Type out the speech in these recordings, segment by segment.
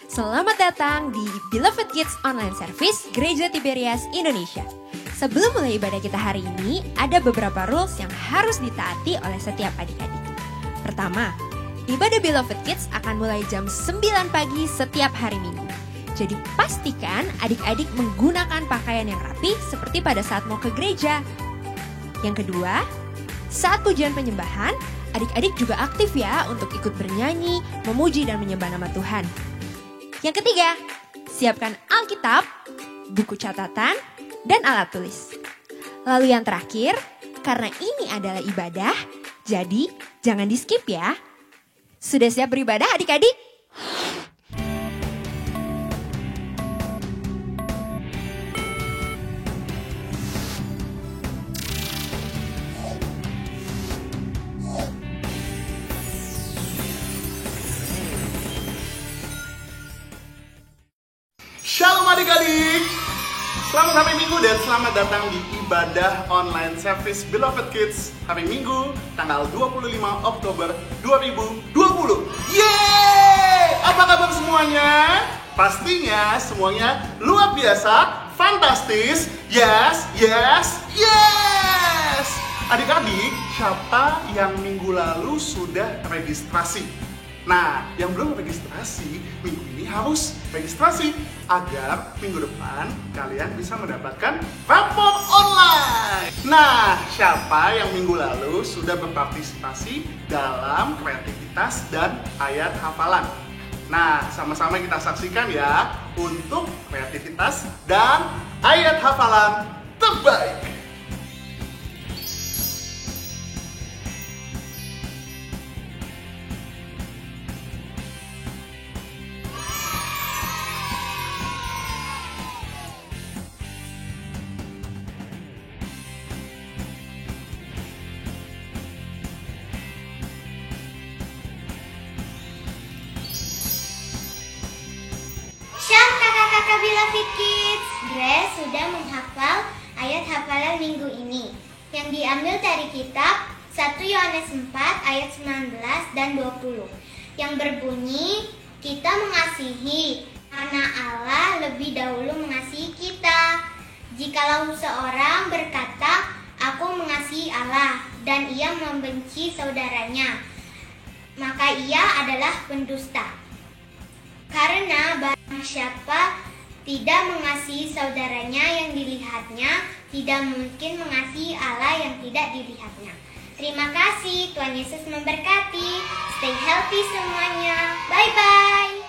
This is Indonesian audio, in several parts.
Selamat datang di Beloved Kids Online Service Gereja Tiberias Indonesia. Sebelum mulai ibadah kita hari ini, ada beberapa rules yang harus ditaati oleh setiap adik-adik. Pertama, ibadah Beloved Kids akan mulai jam 9 pagi setiap hari Minggu. Jadi pastikan adik-adik menggunakan pakaian yang rapi seperti pada saat mau ke gereja. Yang kedua, saat pujian penyembahan, adik-adik juga aktif ya untuk ikut bernyanyi, memuji dan menyembah nama Tuhan. Yang ketiga, siapkan Alkitab, buku catatan, dan alat tulis. Lalu yang terakhir, karena ini adalah ibadah, jadi jangan di skip ya. Sudah siap beribadah adik-adik? Shalom adik-adik, selamat hari Minggu dan selamat datang di ibadah online service Beloved Kids hari Minggu tanggal 25 Oktober 2020. Yeay! Apa kabar semuanya? Pastinya semuanya luar biasa, fantastis, yes! Adik-adik, siapa yang minggu lalu sudah registrasi? Nah, yang belum registrasi, minggu ini harus registrasi agar minggu depan kalian bisa mendapatkan rapor online. Nah, siapa yang minggu lalu sudah berpartisipasi dalam kreativitas dan ayat hafalan? Nah, sama-sama kita saksikan ya untuk kreativitas dan ayat hafalan terbaik. Kakak Beloved Kids, Grace sudah menghafal ayat hafalan minggu ini yang diambil dari kitab 1 Yohanes 4 ayat 19 dan 20 yang berbunyi, kita mengasihi karena Allah lebih dahulu mengasihi kita. Jikalau seorang berkata, aku mengasihi Allah dan ia membenci saudaranya, maka ia adalah pendusta. Karena barang siapa tidak mengasihi saudaranya yang dilihatnya, tidak mungkin mengasihi Allah yang tidak dilihatnya. Terima kasih, Tuhan Yesus memberkati. Stay healthy semuanya. Bye-bye.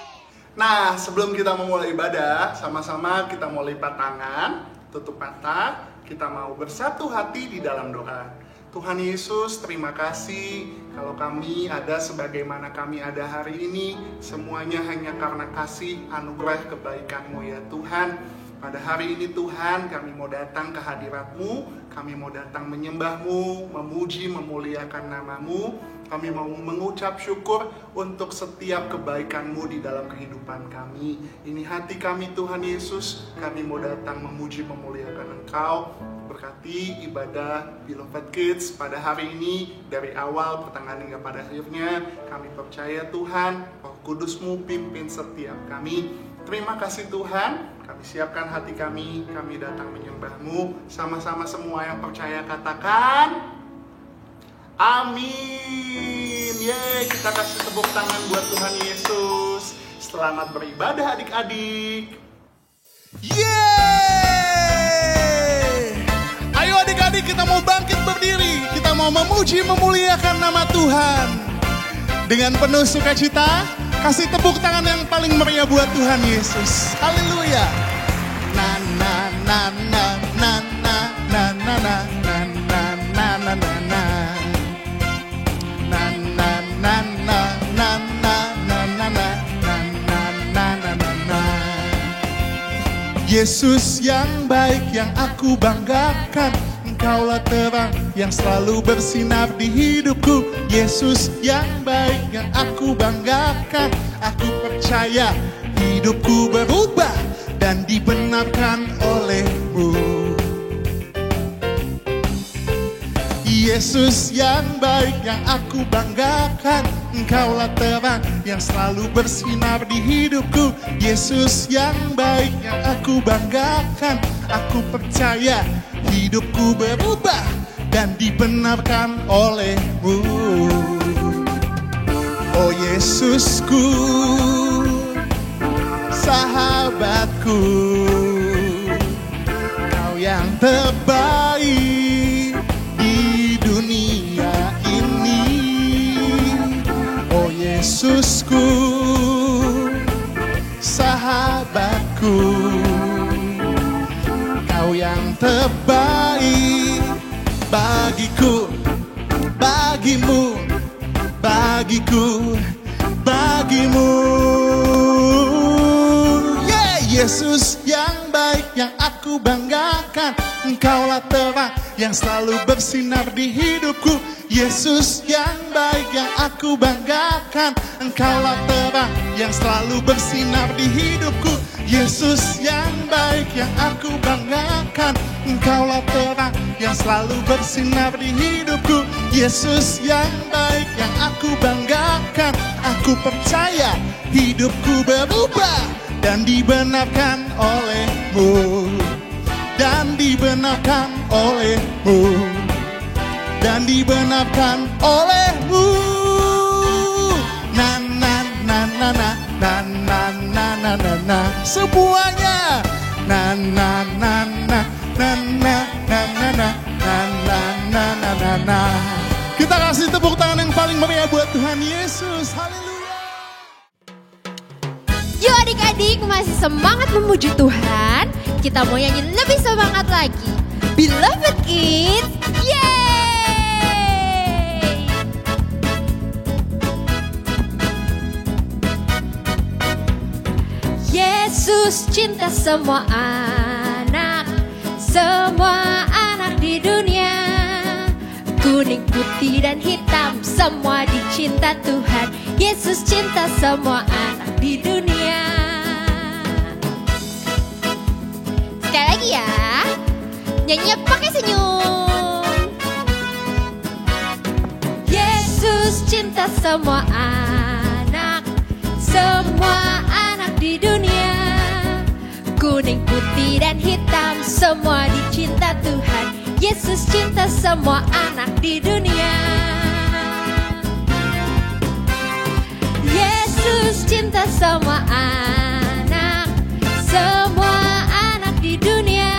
Nah, sebelum kita memulai ibadah, sama-sama kita mau lipat tangan, tutup mata, kita mau bersatu hati di dalam doa. Tuhan Yesus, terima kasih kalau kami ada sebagaimana kami ada hari ini, semuanya hanya karena kasih anugerah kebaikan-Mu ya Tuhan. Pada hari ini Tuhan, kami mau datang ke hadirat-Mu, kami mau datang menyembah-Mu, memuji, memuliakan nama-Mu. Kami mau mengucap syukur untuk setiap kebaikan-Mu di dalam kehidupan kami. Ini hati kami Tuhan Yesus, kami mau datang memuji, memuliakan Engkau. Berkati ibadah Beloved Kids pada hari ini dari awal pertengahan hingga pada akhirnya. Kami percaya Tuhan, Roh Kudus-Mu pimpin setiap kami. Terima kasih Tuhan, kami siapkan hati kami datang menyembah-Mu. Sama-sama semua yang percaya katakan amin. Yeay, kita kasih tepuk tangan buat Tuhan Yesus. Selamat beribadah adik-adik. Yeay! Ayo adik-adik, kita mau bangkit berdiri. Kita mau memuji, memuliakan nama Tuhan. Dengan penuh sukacita, kasih tepuk tangan yang paling meriah buat Tuhan Yesus. Haleluya. Na na na na na na na na na na na na na na na. Na na na na na na na na na na na na. Yesus yang baik yang aku banggakan, Engkaulah terang yang selalu bersinar di hidupku. Yesus yang baik yang aku banggakan, aku percaya hidupku berubah dan dibenarkan oleh-Mu. Yesus yang baik yang aku banggakan. Engkaulah terang yang selalu bersinar di hidupku. Yesus yang baik yang aku banggakan. Aku percaya hidupku berubah dan dibenarkan oleh-Mu. Oh Yesusku, sahabatku, Kau yang terbaik di dunia ini. Oh Yesusku, sahabatku, Kau yang terbaik bagiku, bagimu, bagiku, bagimu. Yeah, Yesus yang baik yang aku banggakan. Engkaulah terang yang selalu bersinar di hidupku. Yesus yang baik yang aku banggakan. Engkaulah terang yang selalu bersinar di hidupku. Yesus yang baik yang aku banggakan. Engkaulah terang yang selalu bersinar di hidupku. Yesus yang baik yang aku banggakan. Aku percaya hidupku berubah dan dibenarkan oleh-Mu. Dan dibenarkan oleh-Mu. Dan dibenarkan oleh-Mu. Na na na na na na na na na na na. Semuanya. Na na na na na na na na na na na na na na na. Kita kasih tepuk tangan yang paling meriah buat Tuhan Yesus. Haleluya. Yuk adik-adik, masih semangat memuji Tuhan? Kita mau nyanyi lebih semangat lagi. Beloved Kids, yeay! Yesus cinta semua anak di dunia. Kuning, putih, dan hitam, semua dicinta Tuhan. Yesus cinta semua anak di dunia. Sekali lagi ya, nyanyinya pakai senyum. Yesus cinta semua anak di dunia. Kuning, putih, dan hitam, semua dicinta Tuhan. Yesus cinta semua anak di dunia. Yesus cinta semua anak di dunia.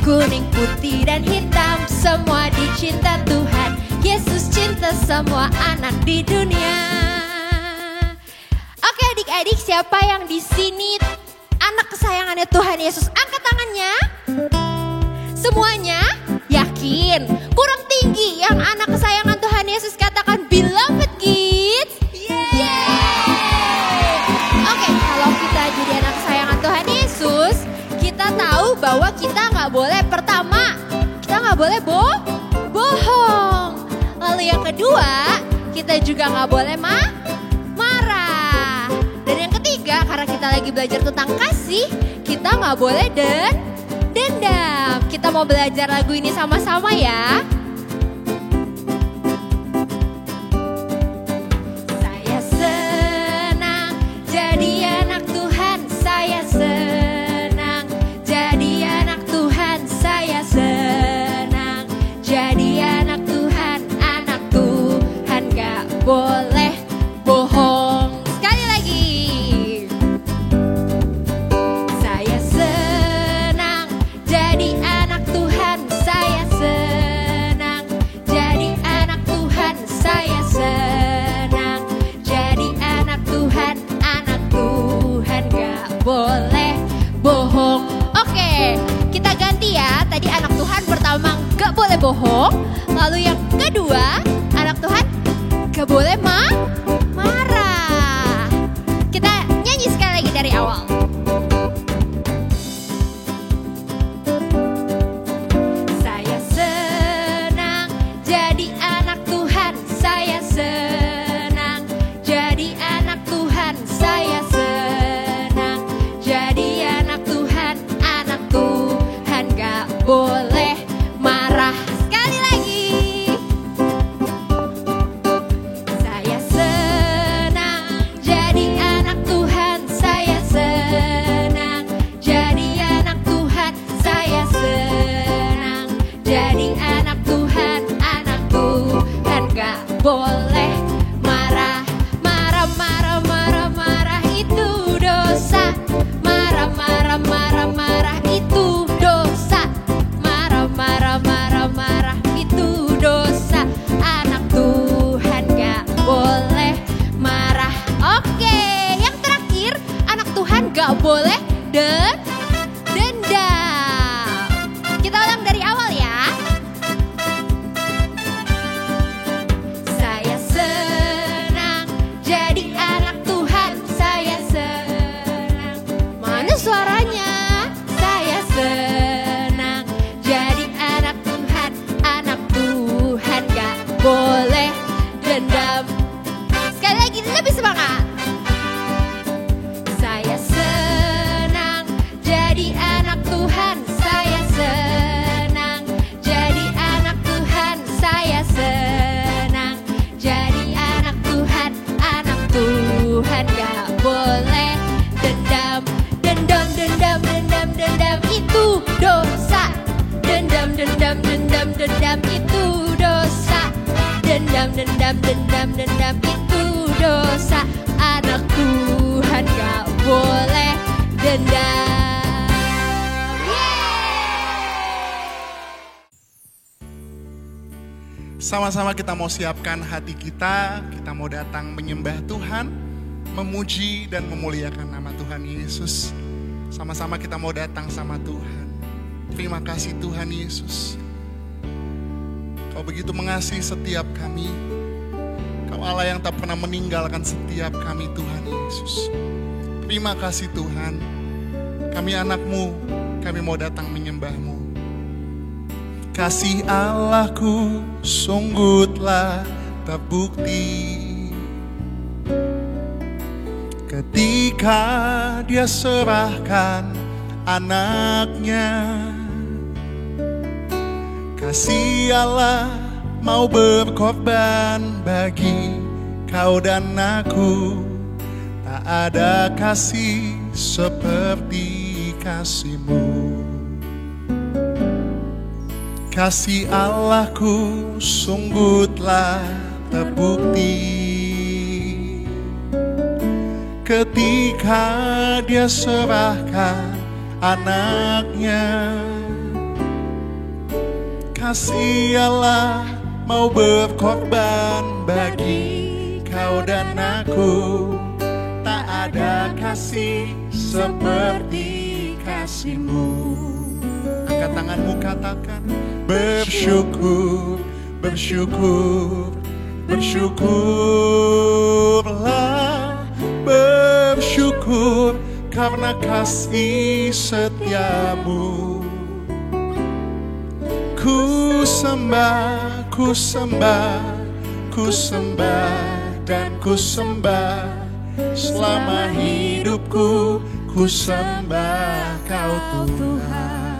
Kuning, putih, dan hitam, semua dicinta Tuhan. Yesus cinta semua anak di dunia. Oke adik-adik, siapa yang di sini anak kesayangannya Tuhan Yesus? Angkat tangannya. Semuanya yakin? Kurang tinggi yang anak kesayangan Tuhan Yesus, katakan beloved kids. Yeay! Oke, kalau kita jadi anak kesayangan Tuhan Yesus, kita tahu bahwa kita nggak boleh, pertama, kita nggak boleh bohong. Lalu yang kedua, kita juga nggak boleh marah. Dan yang ketiga, karena kita lagi belajar tentang kasih, kita nggak boleh dendam. Kita mau belajar lagu ini sama-sama ya. Saya senang jadi anak Tuhan. Saya senang jadi anak Tuhan. Saya senang jadi anak Tuhan. Anak Tuhan gak boleh bohong. Sekali lagi. Saya senang jadi anak Tuhan. Saya senang jadi anak Tuhan. Saya senang jadi anak Tuhan. Anak Tuhan gak boleh bohong. Oke, kita ganti ya. Tadi anak Tuhan pertama gak boleh bohong. Lalu yang kedua, anak Tuhan gak boleh marah. Kita nyanyi sekali lagi dari awal. Saya senang jadi anak Tuhan. Saya senang jadi anak Tuhan. Saya senang jadi anak Tuhan. Anak Tuhan gak boleh marah. Sekali lagi. boleh marah. Marah, marah, marah, marah itu dosa. Marah, marah, marah, marah itu dosa. Marah, marah, marah, marah itu dosa. Anak Tuhan gak boleh marah. Oke, yang terakhir, anak Tuhan gak boleh dendam. Kita ulang dari awal ya. Saya senang jadi anak Tuhan. Saya senang. Mana suaranya? Saya senang jadi anak Tuhan. Anak Tuhan gak boleh dendam. Sekali lagi lebih semangat. Saya senang jadi anak Tuhan. Saya senang jadi anak Tuhan. Saya senang jadi anak Tuhan. Anak Tuhan gak boleh dendam. Dendam, dendam, dendam, dendam itu dosa. Dendam, dendam, dendam, dendam itu dosa. Dendam, dendam, dendam, dendam itu dosa. Anak Tuhan gak boleh dendam. Sama-sama kita mau siapkan hati kita mau datang menyembah Tuhan, memuji dan memuliakan nama Tuhan Yesus. Sama-sama kita mau datang sama Tuhan. Terima kasih Tuhan Yesus. Kau begitu mengasihi setiap kami. Kau Allah yang tak pernah meninggalkan setiap kami Tuhan Yesus. Terima kasih Tuhan. Kami anak-Mu, kami mau datang menyembah-Mu. Kasih Allahku sungguh telah terbukti ketika Dia serahkan anaknya. Kasih Allah mau berkorban bagi kau dan aku. Tak ada kasih seperti kasih-Mu. Kasih Allahku sungguh telah terbukti ketika Dia serahkan anaknya. Kasih Allah mau berkorban bagi kau dan aku. Tak ada kasih seperti kasih-Mu. Angkat tanganmu, katakan bersyukur, bersyukur, bersyukurlah, bersyukur karena kasih setiamu. Ku sembah, ku sembah, ku sembah dan ku sembah. Selama hidupku ku sembah Kau Tuhan.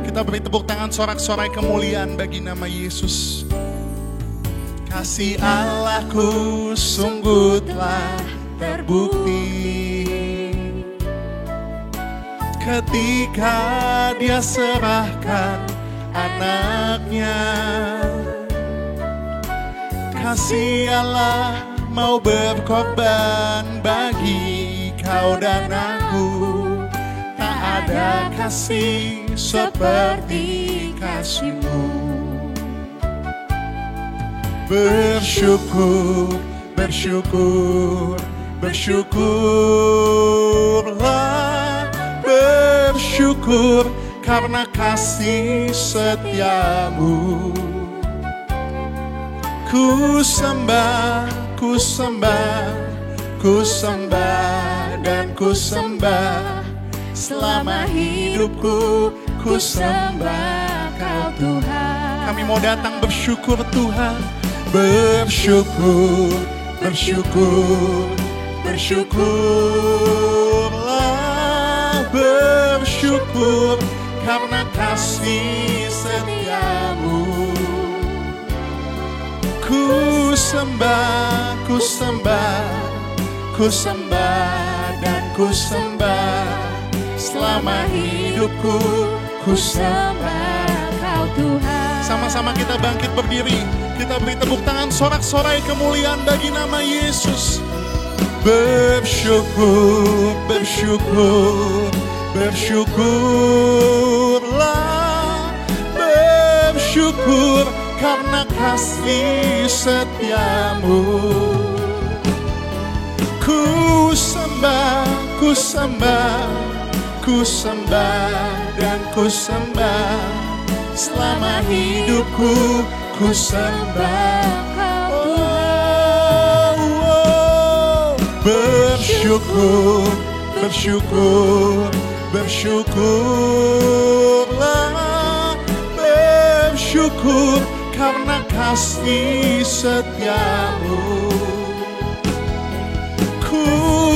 Kita beri tepuk tangan sorak-sorai kemuliaan bagi nama Yesus. Kasih Allahku sungguh telah terbukti ketika Dia serahkan anaknya. Kasih Allah mau berkorban bagi kau dan aku. Tak ada kasih seperti kasih-Mu. Bersyukur, bersyukur, bersyukurlah, bersyukur karena kasih setiamu. Ku sembah, ku sembah, ku sembah dan ku sembah. Selama hidupku ku sembah Kau Tuhan. Kami mau datang bersyukur Tuhan. Bersyukur, bersyukur, bersyukurlah, bersyukur karena kasih setiamu. Ku sembah, ku sembah, ku sembah dan ku sembah. Selama hidupku ku sembah Kau Tuhan. Sama-sama kita bangkit berdiri. Kita beri tepuk tangan sorak-sorai kemuliaan bagi nama Yesus. Bersyukur, bersyukur, bersyukurlah. Bersyukur karena kasih setiamu. Ku sembah, ku sembah, ku sembah dan ku sembah. Selama hidupku ku sembah. Bersyukur, bersyukur, bersyukurlah. Bersyukur karena kasih setiamu. Ku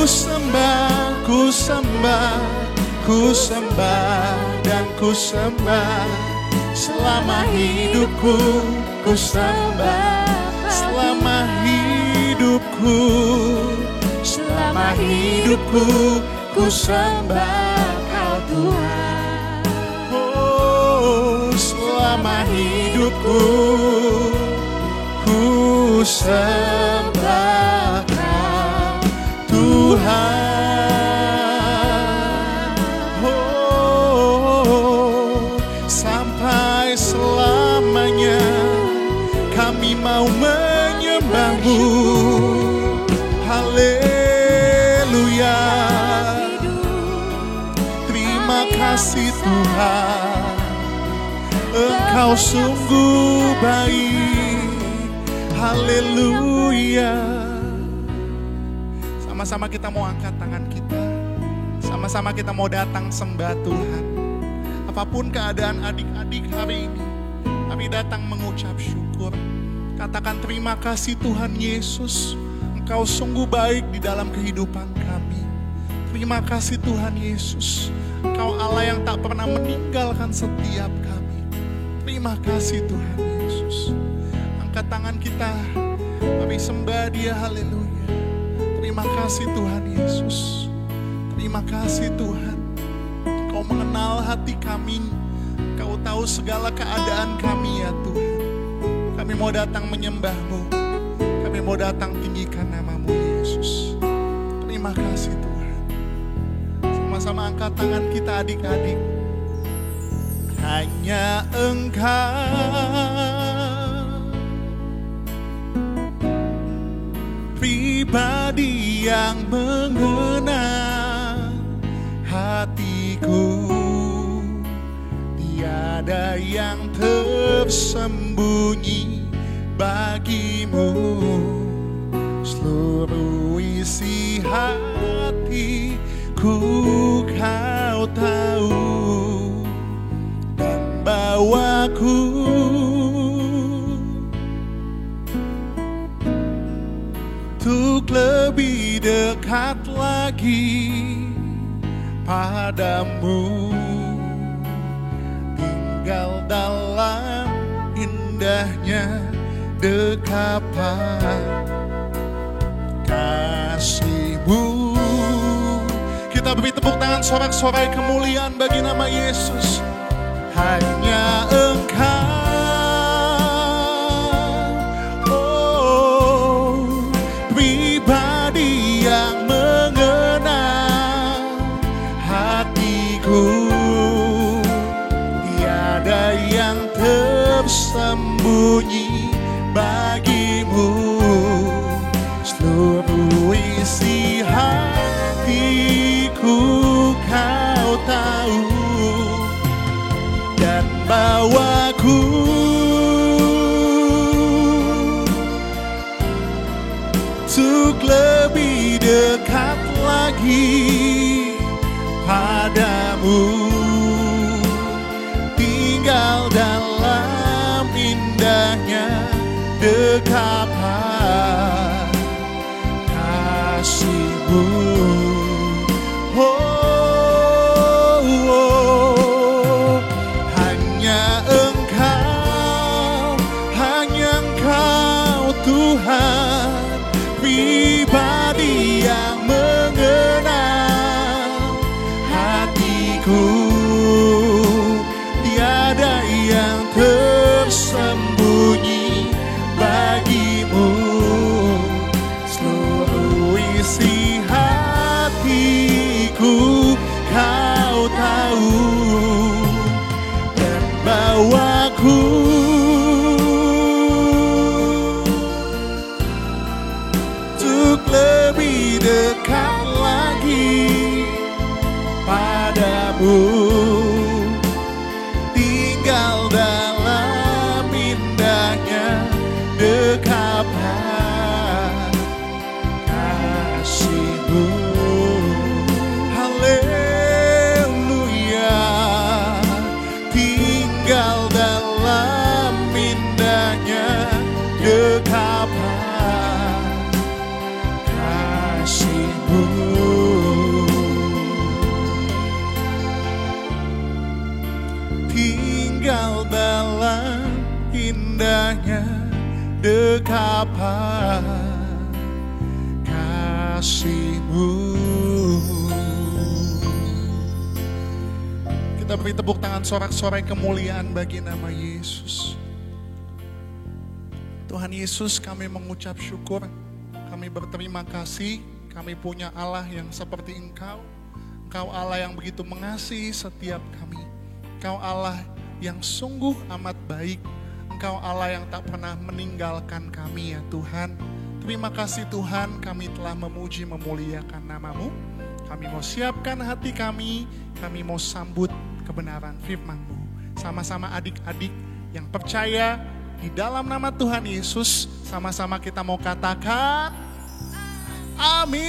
sembah, ku sembah, ku sembah dan ku sembah. Selama hidupku ku sembah. Selama hidupku, selama hidupku ku sembah Kau Tuhan. Oh, selama hidupku ku sembah Kau Tuhan. Oh, sampai selamanya kami mau menyembah-Mu. Haleluya. Terima kasih Tuhan, Engkau sungguh baik. Haleluya. Sama-sama kita mau angkat tangan kita. Sama-sama kita mau datang sembah Tuhan. Apapun keadaan adik-adik hari ini, kami datang mengucap syukur. Katakan terima kasih Tuhan Yesus. Engkau sungguh baik di dalam kehidupan kami. Terima kasih Tuhan Yesus. Engkau Allah yang tak pernah meninggalkan setiap kami. Terima kasih Tuhan Yesus. Angkat tangan kita, kami sembah Dia. Haleluya. Terima kasih Tuhan Yesus. Terima kasih Tuhan. Engkau mengenal hati kami. Engkau tahu segala keadaan kami ya Tuhan. Kami mau datang menyembah-Mu. Kami mau datang tinggikan nama-Mu Yesus. Terima kasih Tuhan. Sama-sama angkat tangan kita adik-adik. Hanya Engkau pribadi yang mengenal hatiku. Tiada yang tersembunyi bagi-Mu. Seluruh isi hatiku Kau tahu, dan bawaku untuk lebih dekat lagi padamu. Tinggal dalam indahnya dekapan kasih-Mu. Kita beri tepuk tangan sorak-sorai kemuliaan bagi nama Yesus. Hanya Engkau, oh, pribadi yang mengenal hatiku. Tiada yang tersembunyi bagi-Mu. Seluruh isi hatiku Kau tahu, dan bawaku untuk lebih dekat lagi padamu. Tinggal dalam indahnya dekapan kasih-Mu. Oh, oh, hanya Engkau Tuhan, pribadi yang mengenal hatiku. dekat lagi padamu, tinggal dalam indahnya dekapan kasih-Mu. Haleluya, tinggal dalam indahnya dekapan kasih-Mu. Tinggal dalam indahnya dekapan kasih-Mu. Kita beri tepuk tangan sorak-sorai kemuliaan bagi nama Yesus. Tuhan Yesus, kami mengucap syukur, kami berterima kasih, kami punya Allah yang seperti Engkau. Engkau Allah yang begitu mengasihi setiap kami. Engkau Allah yang sungguh amat baik. Engkau Allah yang tak pernah meninggalkan kami ya Tuhan. Terima kasih Tuhan, kami telah memuji memuliakan nama-Mu. Kami mau siapkan hati kami mau sambut kebenaran firman-Mu. Sama-sama adik-adik yang percaya di dalam nama Tuhan Yesus, sama-sama kita mau katakan amin.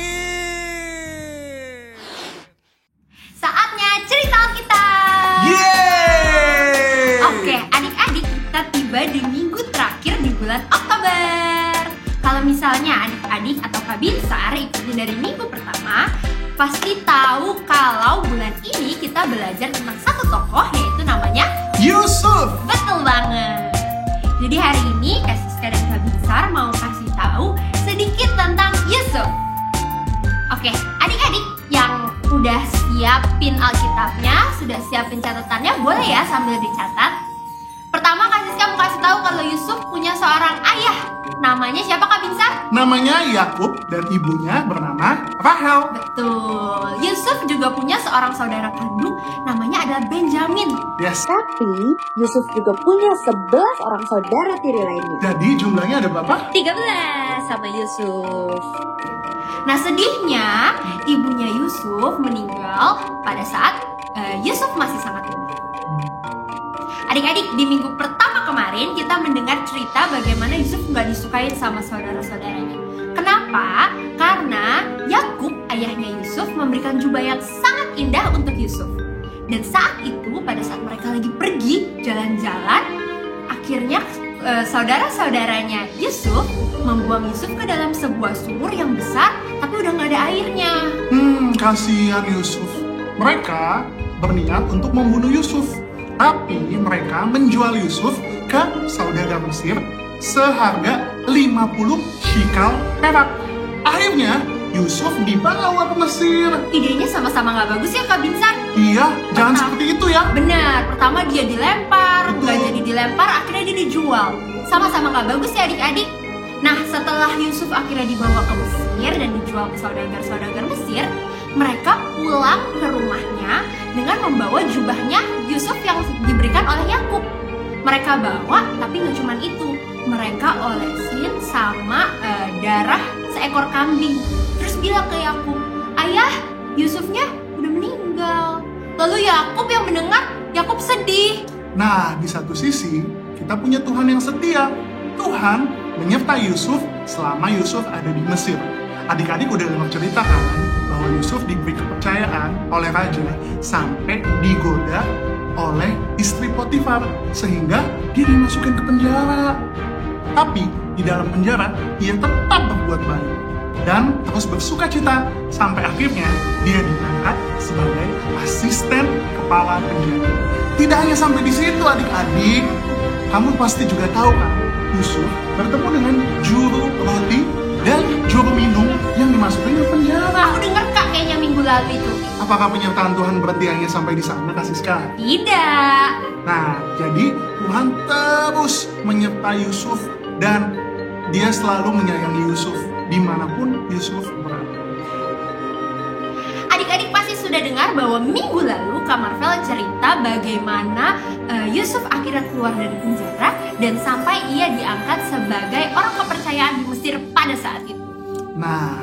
Saatnya cerita Alkitab. Yeay! Oke, adik-adik, kita tiba di minggu terakhir di bulan Oktober. Kalau misalnya adik-adik atau Kak Binsar ikutin dari minggu pertama, pasti tahu kalau bulan ini kita belajar tentang satu tokoh, yaitu namanya Yusuf. Betul banget. Jadi hari ini Kak Siska dan Kak Binsar mau kasih tahu sedikit tentang Yusuf. Oke, adik-adik yang udah siapin Alkitabnya, sudah siapin catatannya, boleh ya sambil dicatat. Pertama Kak Siska mau kasih tahu kalau Yusuf punya seorang ayah. Namanya siapa Kak Binsar? Namanya Yakub dan ibunya bernama Rahel. Betul. Yusuf juga punya seorang saudara kandung, namanya adalah Benjamin. Yes. Tapi Yusuf juga punya 11 orang saudara tiri lainnya. Jadi jumlahnya ada berapa? 13 sama Yusuf. Nah sedihnya, ibunya Yusuf meninggal pada saat Yusuf masih sangat muda. Adik-adik, di minggu pertama kemarin kita mendengar cerita bagaimana Yusuf nggak disukain sama saudara-saudaranya. Kenapa? Karena Yakub, ayahnya Yusuf, memberikan jubah yang sangat indah untuk Yusuf. Dan saat itu, pada saat mereka lagi pergi jalan-jalan, akhirnya saudara-saudaranya Yusuf membuang Yusuf ke dalam sebuah sumur yang besar, tapi udah nggak ada airnya. Kasihan Yusuf. Mereka berniat untuk membunuh Yusuf. Tapi mereka menjual Yusuf ke saudara Mesir seharga 50 shikal perak. Akhirnya Yusuf dibawa ke Mesir. Idenya sama-sama nggak bagus ya Kak Binsar? Iya, jangan seperti itu ya. Benar, pertama dia dilempar, nggak jadi dilempar, akhirnya dia dijual. Sama-sama nggak bagus ya adik-adik. Nah setelah Yusuf akhirnya dibawa ke Mesir dan dijual ke saudagar-saudagar Mesir, mereka pulang ke rumahnya dengan membawa jubahnya Yusuf yang diberikan oleh Yakub. Mereka bawa, tapi nggak cuma itu. Mereka olesin sama darah seekor kambing. Terus bilang ke Yakub, ayah, Yusufnya udah meninggal. Lalu Yakub yang mendengar, Yakub sedih. Nah, di satu sisi kita punya Tuhan yang setia. Tuhan menyertai Yusuf selama Yusuf ada di Mesir. Adik-adik udah dengar cerita kan bahwa Yusuf diberi kepercayaan oleh raja sampai digoda oleh istri Potifar sehingga dia dimasukin ke penjara. Tapi di dalam penjara ia tetap berbuat baik dan terus bersuka cita sampai akhirnya dia diangkat sebagai asisten kepala penjara. Tidak hanya sampai di situ adik-adik, kamu pasti juga tahu kan Yusuf bertemu dengan juru roti dan juru minum yang dimasukin ke penjara. Aku dengar Kak kayaknya minggu lalu itu. Apakah penyertaan Tuhan berarti hanya sampai di sana, Kak Siska? Tidak. Nah, jadi Tuhan terus menyertai Yusuf dan dia selalu menyayangi Yusuf dimanapun Yusuf berada. Adik-adik pasti sudah dengar bahwa minggu lalu Kak Marvel cerita bagaimana Yusuf akhirnya keluar dari penjara dan sampai ia diangkat sebagai orang kepercayaan di Mesir pada saat itu. Nah,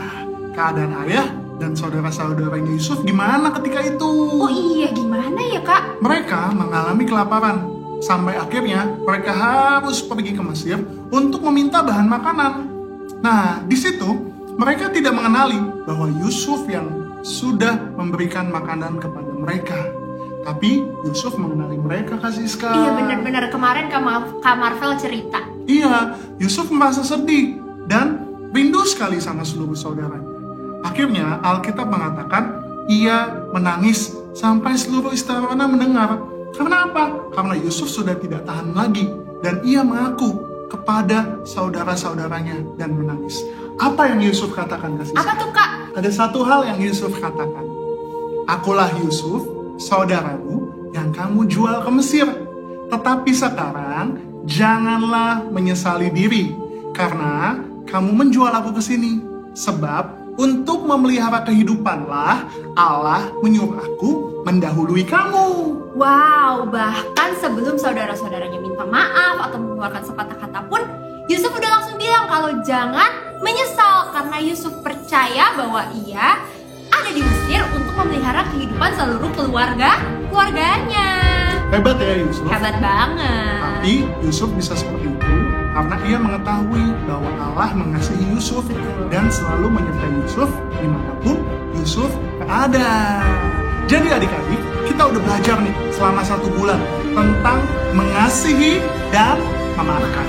keadaan ayah dan saudara-saudaranya Yusuf gimana ketika itu? Oh iya, gimana ya Kak? Mereka mengalami kelaparan. Sampai akhirnya mereka harus pergi ke Mesir untuk meminta bahan makanan. Nah, di situ mereka tidak mengenali bahwa Yusuf yang sudah memberikan makanan kepada mereka. Tapi Yusuf mengenali mereka, Kak Siska. Iya benar-benar, kemarin Kak Marvel cerita. Iya, Yusuf merasa sedih dan rindu sekali sama seluruh saudaranya. Akhirnya Alkitab mengatakan ia menangis sampai seluruh istana mendengar. Karena apa? Karena Yusuf sudah tidak tahan lagi dan ia mengaku kepada saudara-saudaranya dan menangis. Apa yang Yusuf katakan, Kak Siska? Apa tuh Kak? Ada satu hal yang Yusuf katakan. Akulah Yusuf, saudaramu yang kamu jual ke Mesir. Tetapi sekarang janganlah menyesali diri karena kamu menjual aku ke sini. Sebab untuk memelihara kehidupanlah Allah menyuruh aku mendahului kamu. Wow, bahkan sebelum saudara-saudaranya minta maaf atau mengeluarkan sepatah kata pun, Yusuf udah langsung bilang kalau jangan menyesal karena Yusuf percaya bahwa ia ada di Mesir untuk memelihara kehidupan seluruh keluarganya. Hebat ya Yusuf. Hebat banget. Tapi Yusuf bisa seperti itu karena ia mengetahui bahwa Allah mengasihi Yusuf dan selalu menyertai Yusuf dimanapun Yusuf berada. Jadi adik-adik, kita udah belajar nih selama 1 bulan tentang mengasihi dan memaafkan.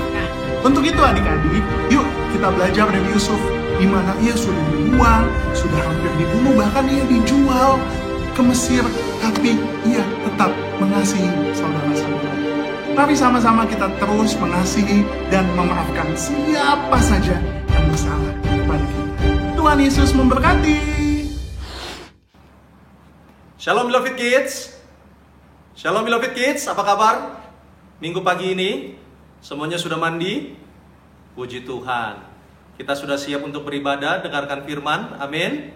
Untuk itu adik-adik, yuk kita belajar dari Yusuf, di mana ia sudah dibuang, sudah hampir dibunuh, bahkan ia dijual ke Mesir, tapi ia tetap mengasihi saudara-saudara. Mari sama-sama kita terus mengasihi dan memaafkan siapa saja yang bersalah kepada kita. Tuhan Yesus memberkati. Shalom Beloved Kids. Shalom Beloved Kids, apa kabar? Minggu pagi ini semuanya sudah mandi? Puji Tuhan. Kita sudah siap untuk beribadah, dengarkan firman. Amin.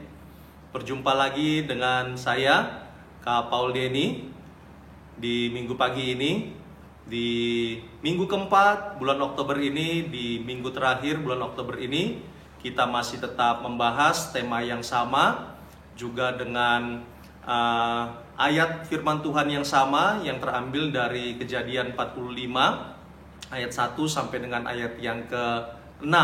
Berjumpa lagi dengan saya, Kak Paul Denny, di minggu pagi ini, di minggu keempat bulan Oktober ini, di minggu terakhir bulan Oktober ini, kita masih tetap membahas tema yang sama, juga dengan ayat firman Tuhan yang sama yang terambil dari Kejadian 45 ayat 1 sampai dengan ayat yang ke-6.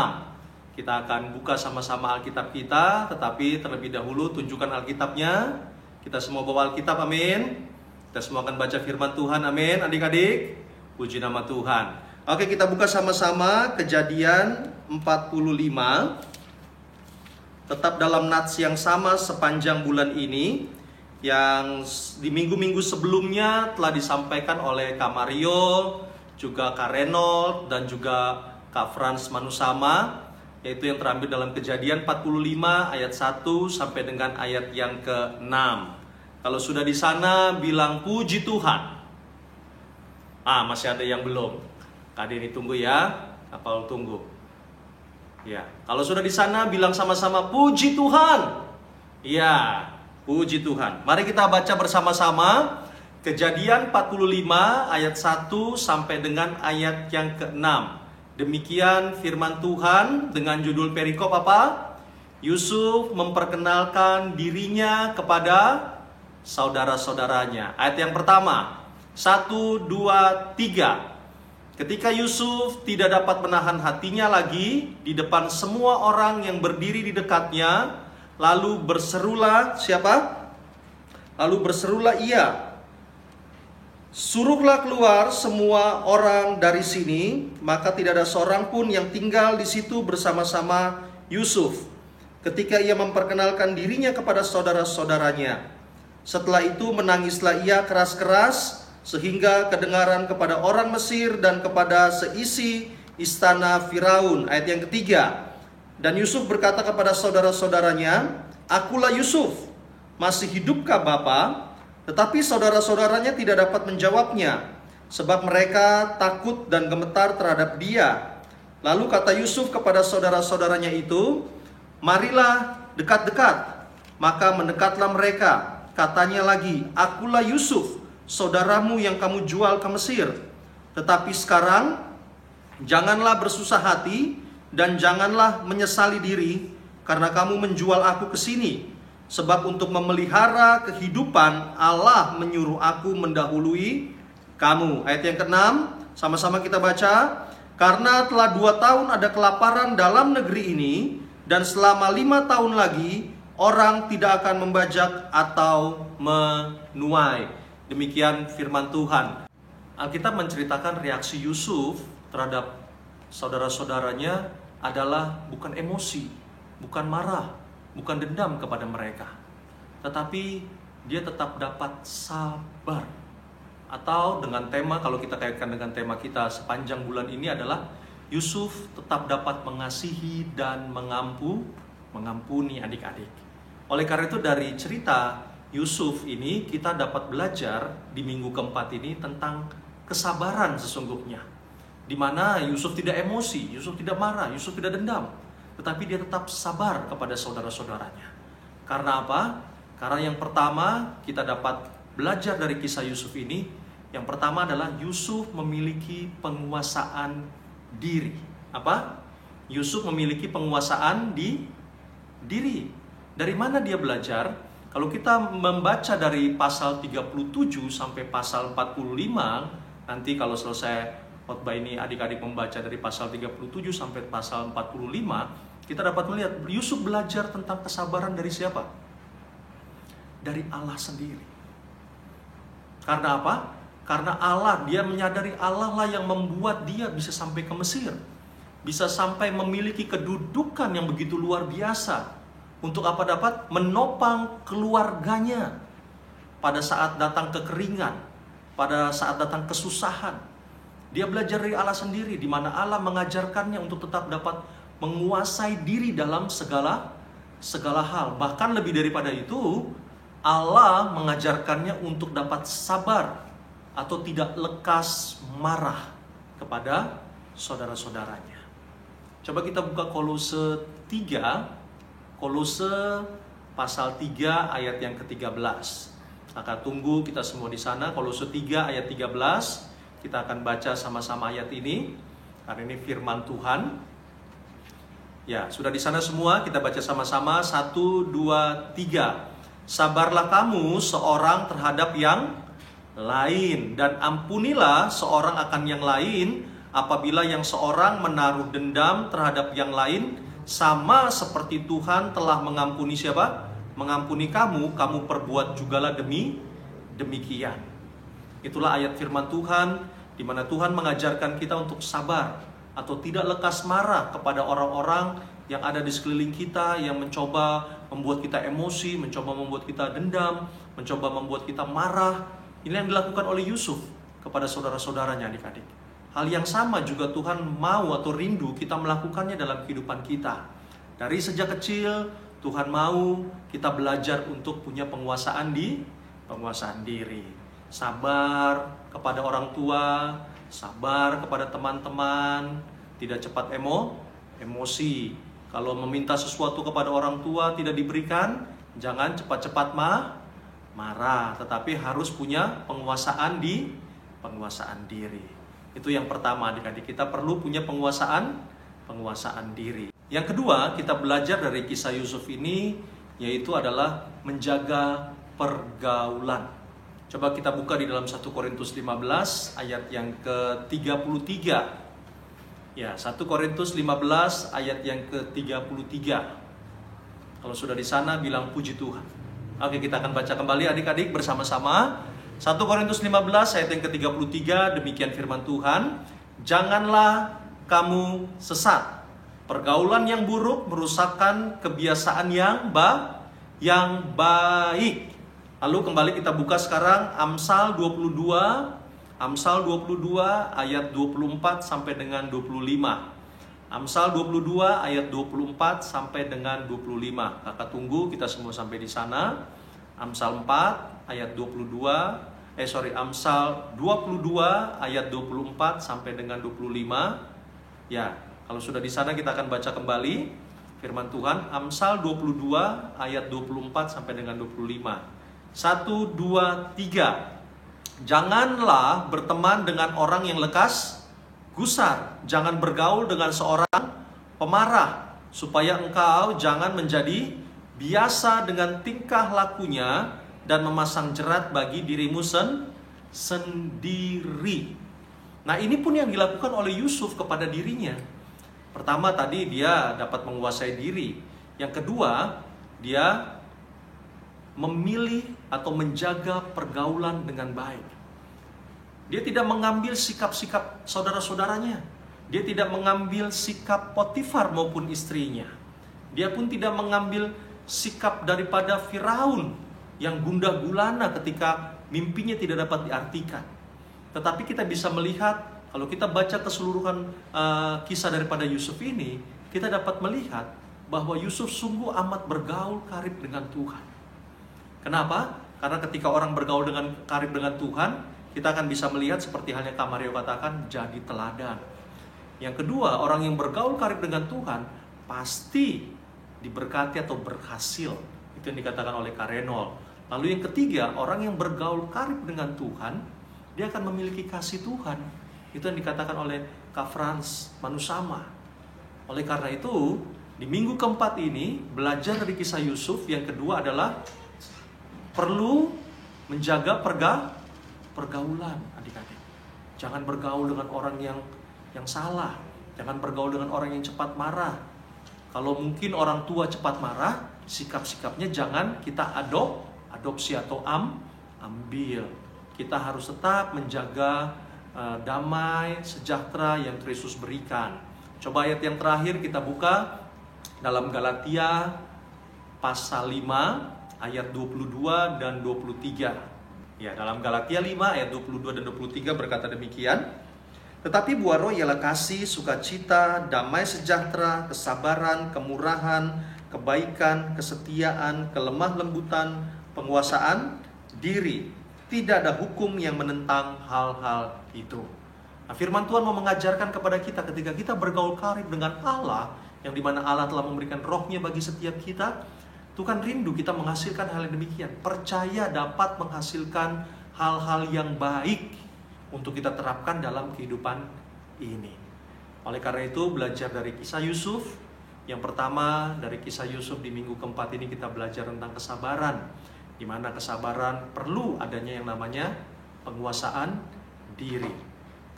Kita akan buka sama-sama Alkitab kita, tetapi terlebih dahulu tunjukkan Alkitabnya. Kita semua bawa Alkitab, amin. Kita semua akan baca firman Tuhan, amin. Adik-adik, puji nama Tuhan. Oke, kita buka sama-sama Kejadian 45. Tetap dalam nats yang sama sepanjang bulan ini, yang di minggu-minggu sebelumnya telah disampaikan oleh Kak Mario, juga Kak Renold, dan juga Kak Frans Manusama, yaitu yang terambil dalam Kejadian 45 ayat 1 sampai dengan ayat yang ke-6. Kalau sudah di sana bilang puji Tuhan. Masih ada yang belum. Kak Denny tunggu ya, Kak Paul tunggu. Ya, kalau sudah di sana bilang sama-sama puji Tuhan. Ya, puji Tuhan. Mari kita baca bersama-sama Kejadian 45 ayat 1 sampai dengan ayat yang ke-6. Demikian firman Tuhan dengan judul perikop apa? Yusuf memperkenalkan dirinya kepada saudara-saudaranya. Ayat yang pertama, 1, 2, 3. Ketika Yusuf tidak dapat menahan hatinya lagi di depan semua orang yang berdiri di dekatnya, lalu berserulah siapa? Lalu berserulah ia, suruhlah keluar semua orang dari sini. Maka tidak ada seorang pun yang tinggal di situ bersama-sama Yusuf ketika ia memperkenalkan dirinya kepada saudara-saudaranya. Setelah itu menangislah ia keras-keras sehingga kedengaran kepada orang Mesir dan kepada seisi istana Firaun. Ayat yang ketiga. Dan Yusuf berkata kepada saudara-saudaranya, akulah Yusuf, masih hidupkah Bapa? Tetapi saudara-saudaranya tidak dapat menjawabnya, sebab mereka takut dan gemetar terhadap dia. Lalu kata Yusuf kepada saudara-saudaranya itu, marilah dekat-dekat. Maka mendekatlah mereka. Katanya lagi, akulah Yusuf, saudaramu yang kamu jual ke Mesir. Tetapi sekarang, janganlah bersusah hati dan janganlah menyesali diri, karena kamu menjual aku ke sini. Sebab untuk memelihara kehidupan Allah menyuruh aku mendahului kamu. Ayat yang ke-6, sama-sama kita baca. Karena telah 2 tahun ada kelaparan dalam negeri ini, dan selama 5 tahun lagi orang tidak akan membajak atau menuai. Demikian firman Tuhan. Alkitab menceritakan reaksi Yusuf terhadap saudara-saudaranya adalah bukan emosi, bukan marah, bukan dendam kepada mereka, tetapi dia tetap dapat sabar. Atau dengan tema, kalau kita kaitkan dengan tema kita sepanjang bulan ini adalah Yusuf tetap dapat mengasihi dan mengampuni adik-adik. Oleh karena itu dari cerita Yusuf ini kita dapat belajar di minggu keempat ini tentang kesabaran sesungguhnya. Di mana Yusuf tidak emosi, Yusuf tidak marah, Yusuf tidak dendam, tetapi dia tetap sabar kepada saudara-saudaranya. Karena apa? Karena yang pertama kita dapat belajar dari kisah Yusuf ini. Yang pertama adalah Yusuf memiliki penguasaan diri. Apa? Yusuf memiliki penguasaan diri. Dari mana dia belajar? Kalau kita membaca dari pasal 37 sampai pasal 45, nanti kalau selesai khotbah ini adik-adik membaca dari pasal 37 sampai pasal 45, kita dapat melihat Yusuf belajar tentang kesabaran dari siapa? Dari Allah sendiri. Karena apa? Karena Allah, dia menyadari Allah lah yang membuat dia bisa sampai ke Mesir. Bisa sampai memiliki kedudukan yang begitu luar biasa. Untuk apa dapat? Menopang keluarganya pada saat datang kekeringan, pada saat datang kesusahan. Dia belajar dari Allah sendiri, di mana Allah mengajarkannya untuk tetap dapat menguasai diri dalam segala hal. Bahkan lebih daripada itu, Allah mengajarkannya untuk dapat sabar atau tidak lekas marah kepada saudara-saudaranya. Coba kita buka Kolose 3, Kolose pasal 3 ayat yang ke-13. Akan tunggu kita semua di sana. Kolose 3 ayat 13. Kita akan baca sama-sama ayat ini, karena ini firman Tuhan. Ya, sudah di sana semua, kita baca sama-sama. 1, 2, 3. Sabarlah kamu seorang terhadap yang lain, dan ampunilah seorang akan yang lain apabila yang seorang menaruh dendam terhadap yang lain, sama seperti Tuhan telah mengampuni siapa? Mengampuni kamu, kamu perbuat jugalah demikian. Itulah ayat firman Tuhan, di mana Tuhan mengajarkan kita untuk sabar atau tidak lekas marah kepada orang-orang yang ada di sekeliling kita, yang mencoba membuat kita emosi, mencoba membuat kita dendam, mencoba membuat kita marah. Ini yang dilakukan oleh Yusuf kepada saudara-saudaranya, adik-adik. Hal yang sama juga Tuhan mau atau rindu kita melakukannya dalam kehidupan kita. Dari sejak kecil, Tuhan mau kita belajar untuk punya penguasaan diri. Sabar kepada orang tua, sabar kepada teman-teman, tidak cepat emosi. Kalau meminta sesuatu kepada orang tua tidak diberikan, jangan cepat-cepat marah, tetapi harus punya penguasaan diri. Itu yang pertama, adik-adik, kita perlu punya penguasaan diri. Yang kedua, kita belajar dari kisah Yusuf ini, yaitu adalah menjaga pergaulan. Coba kita buka di dalam 1 Korintus 15 ayat yang ke-33. Ya, 1 Korintus 15 ayat yang ke-33. Kalau sudah di sana bilang puji Tuhan. Oke, kita akan baca kembali adik-adik bersama-sama. 1 Korintus 15 ayat yang ke-33, demikian firman Tuhan. Janganlah kamu sesat. Pergaulan yang buruk merusakkan kebiasaan yang baik. Lalu kembali kita buka sekarang Amsal 22 ayat 24 sampai dengan 25. Amsal 22 ayat 24 sampai dengan 25. Kakak tunggu kita semua sampai di sana. Amsal 4 ayat Amsal 22 ayat 24 sampai dengan 25. Ya, kalau sudah di sana kita akan baca kembali firman Tuhan. Amsal 22 ayat 24 sampai dengan 25. 1, 2, 3. Janganlah berteman dengan orang yang lekas gusar. Jangan bergaul dengan seorang pemarah, supaya engkau jangan menjadi biasa dengan tingkah lakunya dan memasang jerat bagi dirimu sendiri. Nah, ini pun yang dilakukan oleh Yusuf kepada dirinya. Pertama tadi dia dapat menguasai diri. Yang kedua, dia memilih atau menjaga pergaulan dengan baik. Dia tidak mengambil sikap-sikap saudara-saudaranya. Dia tidak mengambil sikap Potifar maupun istrinya. Dia pun tidak mengambil sikap daripada Firaun yang gundah gulana ketika mimpinya tidak dapat diartikan. Tetapi kita bisa melihat, kalau kita baca keseluruhan kisah daripada Yusuf ini, kita dapat melihat bahwa Yusuf sungguh amat bergaul karib dengan Tuhan. Kenapa? Karena ketika orang bergaul dengan karib dengan Tuhan, kita akan bisa melihat seperti halnya Kak Mario katakan, jadi teladan. Yang kedua, orang yang bergaul karib dengan Tuhan pasti diberkati atau berhasil. Itu yang dikatakan oleh Kak Renol. Lalu yang ketiga, orang yang bergaul karib dengan Tuhan, dia akan memiliki kasih Tuhan. Itu yang dikatakan oleh Kak Frans Manusama. Oleh karena itu, di minggu keempat ini, belajar dari kisah Yusuf. Yang kedua adalah perlu menjaga pergaulan, adik-adik. Jangan bergaul dengan orang yang salah. Jangan bergaul dengan orang yang cepat marah. Kalau mungkin orang tua cepat marah, sikap-sikapnya jangan kita adopsi atau ambil. Kita harus tetap menjaga damai, sejahtera yang Kristus berikan. Coba ayat yang terakhir kita buka dalam Galatia pasal 5 ayat 22 dan 23. Ya, dalam Galatia 5 ayat 22 dan 23 berkata demikian. Tetapi buah roh ialah kasih, sukacita, damai sejahtera, kesabaran, kemurahan, kebaikan, kesetiaan, kelemah lembutan, penguasaan diri. Tidak ada hukum yang menentang hal-hal itu. Nah, firman Tuhan mau mengajarkan kepada kita ketika kita bergaul karib dengan Allah, yang dimana Allah telah memberikan rohnya bagi setiap kita, Tuhan rindu kita menghasilkan hal yang demikian. Percaya dapat menghasilkan hal-hal yang baik untuk kita terapkan dalam kehidupan ini. Oleh karena itu, belajar dari kisah Yusuf. Yang pertama, dari kisah Yusuf di minggu keempat ini kita belajar tentang kesabaran, di mana kesabaran perlu adanya yang namanya penguasaan diri.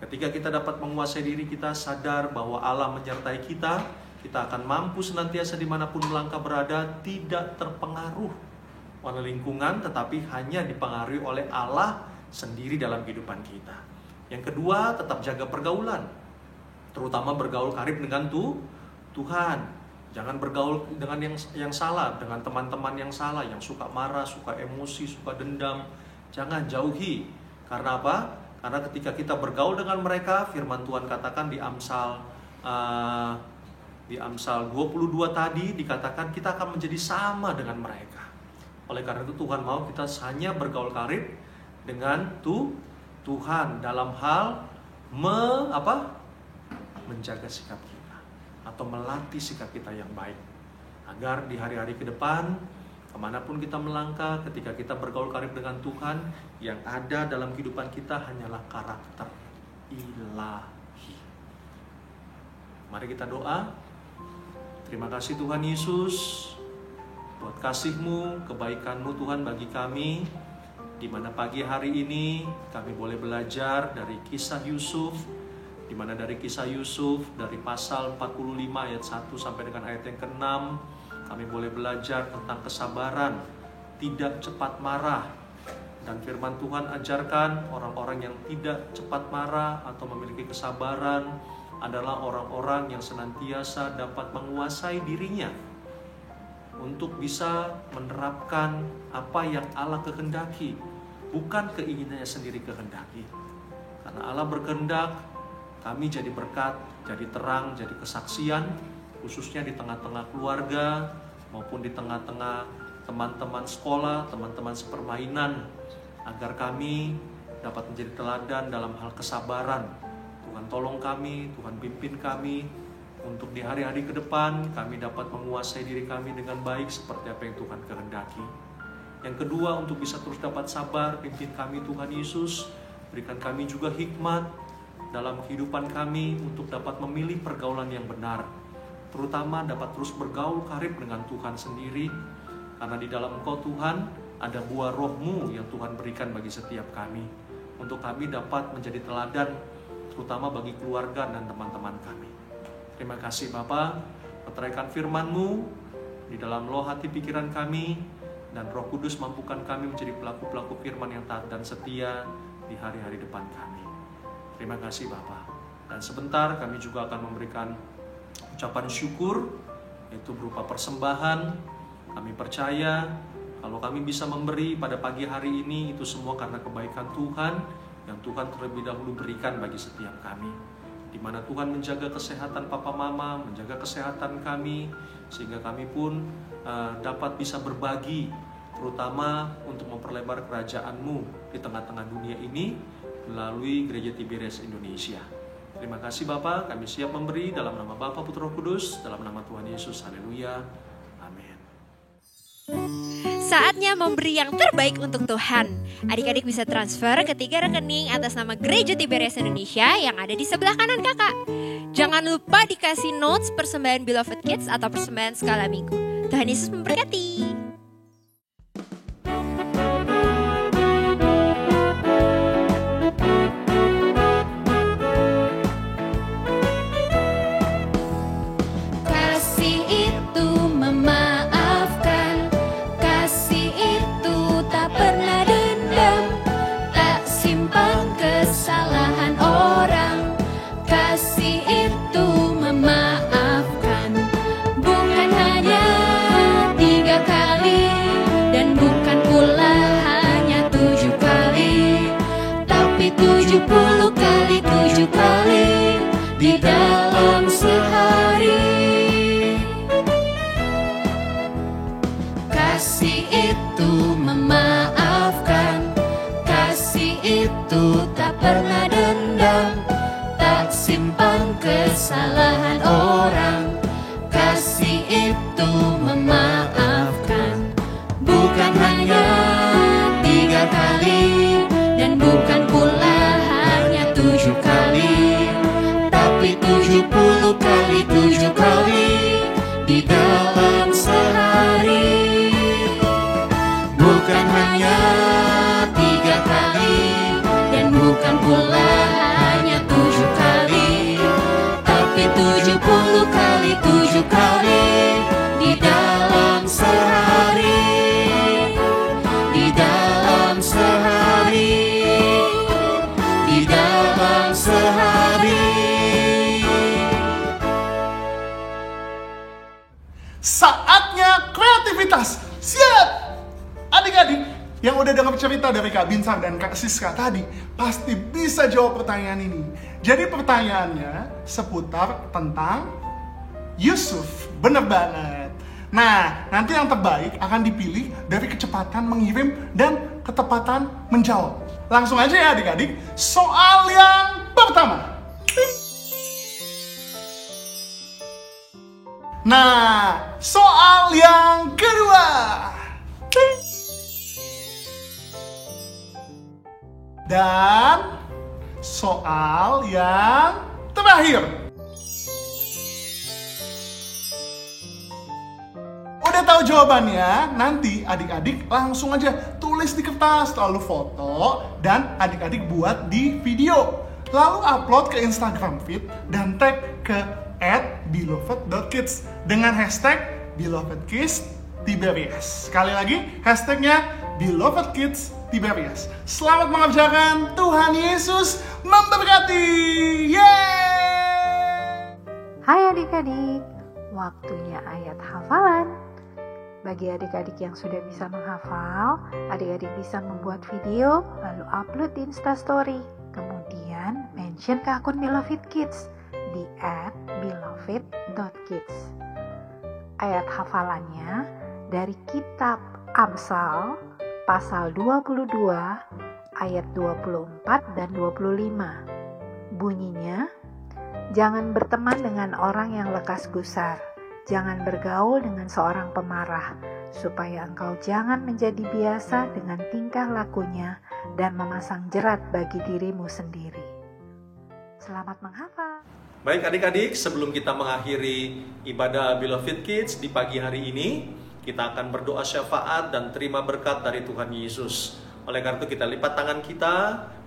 Ketika kita dapat menguasai diri, kita sadar bahwa Allah menyertai kita, kita akan mampu senantiasa dimanapun melangkah berada, tidak terpengaruh oleh lingkungan, tetapi hanya dipengaruhi oleh Allah sendiri dalam kehidupan kita. Yang kedua, tetap jaga pergaulan, terutama bergaul karib dengan Tuhan. Jangan bergaul dengan yang salah, dengan teman-teman yang salah, yang suka marah, suka emosi, suka dendam. Jangan, jauhi. Karena apa? Karena ketika kita bergaul dengan mereka, firman Tuhan katakan di Amsal 22 tadi dikatakan kita akan menjadi sama dengan mereka. Oleh karena itu Tuhan mau kita hanya bergaul karib dengan Tuhan dalam hal menjaga sikap kita atau melatih sikap kita yang baik, agar di hari-hari ke depan kemanapun kita melangkah, ketika kita bergaul karib dengan Tuhan, yang ada dalam kehidupan kita hanyalah karakter ilahi. Mari kita doa. Terima kasih Tuhan Yesus buat kasih-Mu, kebaikan-Mu Tuhan bagi kami, di mana pagi hari ini kami boleh belajar dari kisah Yusuf, di mana dari kisah Yusuf dari pasal 45 ayat 1 sampai dengan ayat yang ke-6 kami boleh belajar tentang kesabaran, tidak cepat marah. Dan firman Tuhan ajarkan orang-orang yang tidak cepat marah atau memiliki kesabaran adalah orang-orang yang senantiasa dapat menguasai dirinya untuk bisa menerapkan apa yang Allah kehendaki, bukan keinginannya sendiri kehendaki. Karena Allah berkehendak kami jadi berkat, jadi terang, jadi kesaksian, khususnya di tengah-tengah keluarga maupun di tengah-tengah teman-teman sekolah, teman-teman sepermainan, agar kami dapat menjadi teladan dalam hal kesabaran. Tuhan tolong kami, Tuhan pimpin kami, untuk di hari-hari ke depan kami dapat menguasai diri kami dengan baik seperti apa yang Tuhan kehendaki. Yang kedua, untuk bisa terus dapat sabar, pimpin kami Tuhan Yesus, berikan kami juga hikmat dalam kehidupan kami untuk dapat memilih pergaulan yang benar, terutama dapat terus bergaul karib dengan Tuhan sendiri, Karena di dalam Engkau Tuhan, ada buah roh-Mu yang Tuhan berikan bagi setiap kami. Untuk kami dapat menjadi teladan, terutama bagi keluarga dan teman-teman kami. Terima kasih Bapa, meteraikan firman-Mu di dalam loh hati pikiran kami, dan Roh Kudus mampukan kami menjadi pelaku-pelaku firman yang taat dan setia di hari-hari depan kami. Terima kasih Bapa. Dan sebentar kami juga akan memberikan ucapan syukur, yaitu berupa persembahan. Kami percaya kalau kami bisa memberi pada pagi hari ini, itu semua karena kebaikan Tuhan yang Tuhan terlebih dahulu berikan bagi setiap kami. Di mana Tuhan menjaga kesehatan Papa Mama, menjaga kesehatan kami, sehingga kami pun dapat bisa berbagi, terutama untuk memperlebar kerajaan-Mu di tengah-tengah dunia ini melalui Gereja Tiberias Indonesia. Terima kasih Bapa, kami siap memberi dalam nama Bapa, Putra, Roh Kudus, dalam nama Tuhan Yesus. Haleluya. Amin. Saatnya memberi yang terbaik untuk Tuhan. Adik-adik bisa transfer ke 3 rekening atas nama Gereja Tiberias Indonesia yang ada di sebelah kanan kakak. Jangan lupa dikasih notes persembahan Beloved Kids atau persembahan skala minggu. Tuhan Yesus memberkati. Kesalahan orang, kasih itu memaafkan. Bukan hanya 3 kali, dan bukan pula hanya 7 kali, tapi 70 kali 7 kali di dalam sehari. Bukan hanya 3 kali, dan bukan pula hanya 7 kali, 70 kali 7 kali di dalam sehari, di dalam sehari, di dalam sehari. Saatnya kreativitas. Siap! Adik-adik yang udah dengar cerita dari Kak Binsar dan Kak Siska tadi pasti bisa jawab pertanyaan ini. Jadi pertanyaannya seputar tentang Yusuf. Bener banget. Nah, nanti yang terbaik akan dipilih dari kecepatan mengirim dan ketepatan menjawab. Langsung aja ya adik-adik. Soal yang pertama. Nah, soal yang kedua. Dan soal yang terakhir. Udah tahu jawabannya? Nanti adik-adik langsung aja tulis di kertas, lalu foto, dan adik-adik buat di video. Lalu upload ke Instagram feed dan tag ke @beloved.kids dengan hashtag #BelovedKidsTiberias. Sekali lagi, hashtagnya #BelovedKidsTiberias. Selamat mengerjakan, Tuhan Yesus memberkati. Yeay! Hai adik-adik, waktunya ayat hafalan. Bagi adik-adik yang sudah bisa menghafal, adik-adik bisa membuat video lalu upload di Instastory. Kemudian mention ke akun Beloved Kids di @beloved.kids. Ayat hafalannya dari kitab Amsal pasal 22 ayat 24 dan 25. Bunyinya, jangan berteman dengan orang yang lekas gusar, jangan bergaul dengan seorang pemarah, supaya engkau jangan menjadi biasa dengan tingkah lakunya dan memasang jerat bagi dirimu sendiri. Selamat menghafal. Baik adik-adik, sebelum kita mengakhiri ibadah Beloved Kids di pagi hari ini, kita akan berdoa syafaat dan terima berkat dari Tuhan Yesus. Oleh karena itu kita lipat tangan kita,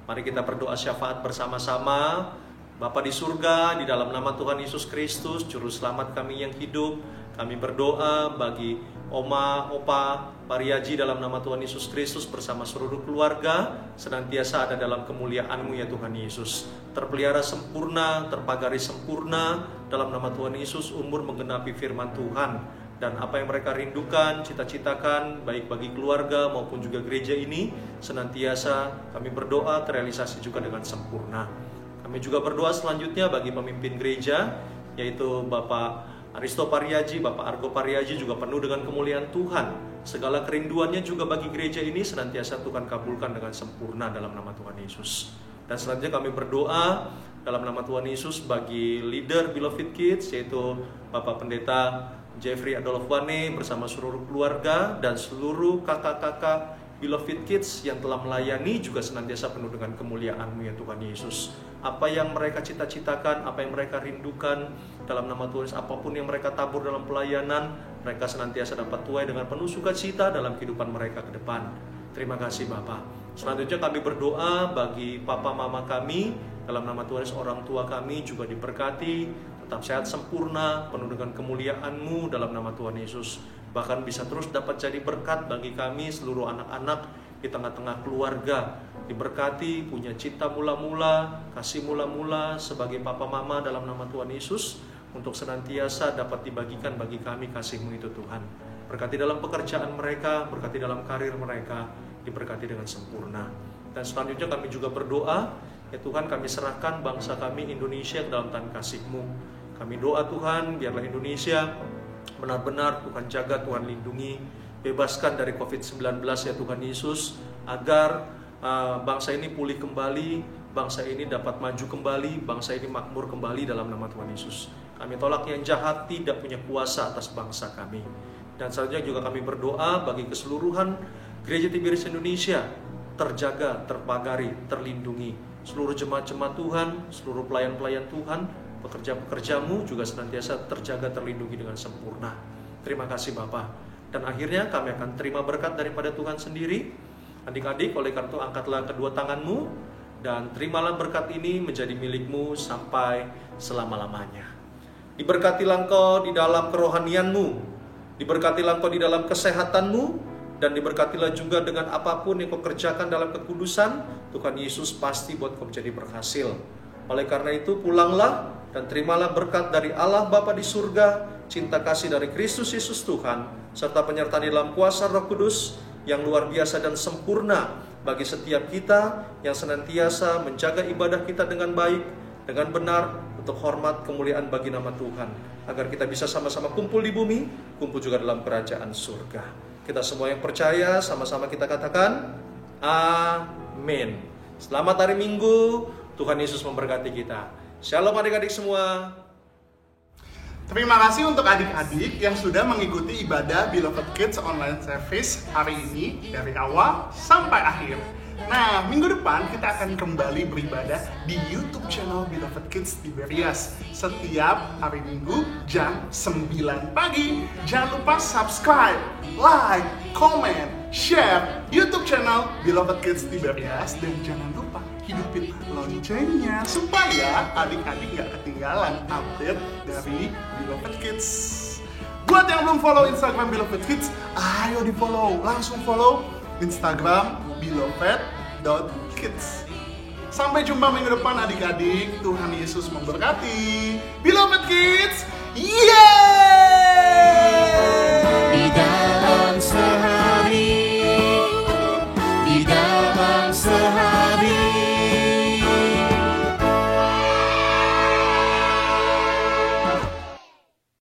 mari kita berdoa syafaat bersama-sama. Bapa di surga, di dalam nama Tuhan Yesus Kristus, Juru Selamat kami yang hidup, kami berdoa bagi Oma, Opa, Pariaji dalam nama Tuhan Yesus Kristus bersama seluruh keluarga, senantiasa ada dalam kemuliaan-Mu ya Tuhan Yesus. Terpelihara sempurna, terpagari sempurna dalam nama Tuhan Yesus, umur menggenapi firman Tuhan. Dan apa yang mereka rindukan, cita-citakan, baik bagi keluarga maupun juga gereja ini, senantiasa kami berdoa terrealisasi juga dengan sempurna. Kami juga berdoa selanjutnya bagi pemimpin gereja, yaitu Bapak Aristo Pariaji, Bapak Argo Pariaji juga penuh dengan kemuliaan Tuhan. Segala kerinduannya juga bagi gereja ini senantiasa Tuhan kabulkan dengan sempurna dalam nama Tuhan Yesus. Dan selanjutnya kami berdoa dalam nama Tuhan Yesus bagi leader Beloved Kids, yaitu Bapak Pendeta Jeffrey Adolf Wane bersama seluruh keluarga dan seluruh kakak-kakak Beloved Kids yang telah melayani juga senantiasa penuh dengan kemuliaan-Mu ya Tuhan Yesus. Apa yang mereka cita-citakan, apa yang mereka rindukan dalam nama Tuhan Yesus, apapun yang mereka tabur dalam pelayanan, mereka senantiasa dapat tuai dengan penuh sukacita dalam kehidupan mereka ke depan. Terima kasih Bapak. Selanjutnya kami berdoa bagi papa mama kami, dalam nama Tuhan Yesus orang tua kami juga diberkati, tetap sehat sempurna, penuh dengan kemuliaan-Mu dalam nama Tuhan Yesus. Bahkan bisa terus dapat jadi berkat bagi kami seluruh anak-anak di tengah-tengah keluarga. Diberkati, punya cinta mula-mula, kasih mula-mula sebagai papa mama dalam nama Tuhan Yesus, untuk senantiasa dapat dibagikan bagi kami kasih-Mu itu Tuhan. Berkati dalam pekerjaan mereka, berkati dalam karir mereka, diberkati dengan sempurna. Dan selanjutnya kami juga berdoa, ya Tuhan, kami serahkan bangsa kami Indonesia ke dalam tangan kasih-Mu. Kami doa Tuhan, biarlah Indonesia benar-benar Tuhan jaga, Tuhan lindungi, bebaskan dari COVID-19 ya Tuhan Yesus, agar bangsa ini pulih kembali, bangsa ini dapat maju kembali, bangsa ini makmur kembali dalam nama Tuhan Yesus. Kami tolak yang jahat tidak punya kuasa atas bangsa kami. Dan selanjutnya juga kami berdoa bagi keseluruhan Gereja Tiberias Indonesia, terjaga, terpagari, terlindungi. Seluruh jemaat-jemaat Tuhan, seluruh pelayan-pelayan Tuhan, pekerja-pekerja-Mu juga senantiasa terjaga, terlindungi dengan sempurna. Terima kasih Bapa. Dan akhirnya kami akan terima berkat daripada Tuhan sendiri. Adik-adik, oleh karena itu angkatlah kedua tanganmu dan terimalah berkat ini menjadi milik-Mu sampai selama-lamanya. Diberkatilah engkau di dalam kerohanianmu, diberkatilah engkau di dalam kesehatanmu, dan diberkatilah juga dengan apapun yang kau kerjakan dalam kekudusan. Tuhan Yesus pasti buat kau menjadi berhasil. Oleh karena itu pulanglah dan terimalah berkat dari Allah Bapa di surga, cinta kasih dari Kristus Yesus Tuhan, serta penyertaan di dalam kuasa Roh Kudus yang luar biasa dan sempurna bagi setiap kita yang senantiasa menjaga ibadah kita dengan baik, dengan benar, untuk hormat kemuliaan bagi nama Tuhan, agar kita bisa sama-sama kumpul di bumi, kumpul juga dalam kerajaan surga. Kita semua yang percaya, sama-sama kita katakan amin. Selamat hari Minggu, Tuhan Yesus memberkati kita. Shalom adik-adik semua. Terima kasih untuk adik-adik yang sudah mengikuti ibadah Beloved Kids Online Service hari ini dari awal sampai akhir. Nah, minggu depan kita akan kembali beribadah di YouTube channel Beloved Kids Tiberias setiap hari Minggu jam 9 pagi. Jangan lupa subscribe, like, comment, share YouTube channel Beloved Kids Tiberias, dan jangan lupa hidupin loncengnya supaya adik-adik gak ketinggalan update dari Beloved Kids. Buat yang belum follow Instagram Beloved Kids, ayo di follow, langsung follow Instagram beloved.kids. Sampai jumpa minggu depan adik-adik. Tuhan Yesus memberkati. Beloved Kids, yeah!